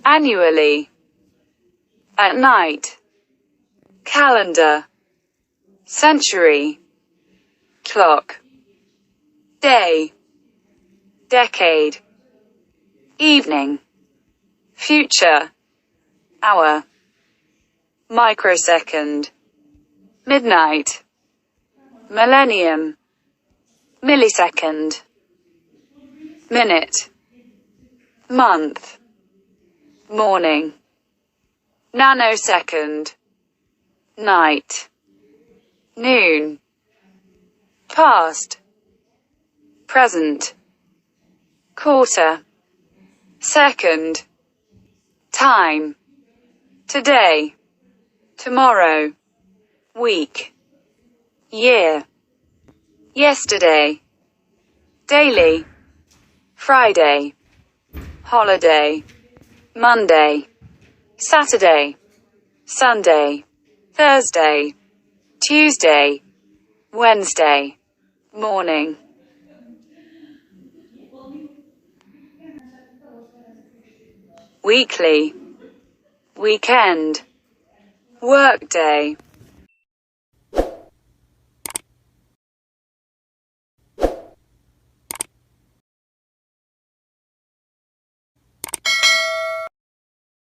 annually, at night, calendar, century, clock, day, decade, evening, future, hour, microsecond, midnight, millennium, millisecond, minute, month, morning, nanosecond, night, noon, past, present, quarter, second, time, today, tomorrow, week, year, yesterday, daily, Friday, holiday, Monday, Saturday, Sunday, Thursday, Tuesday, Wednesday, morning. Weekly, weekend, workday.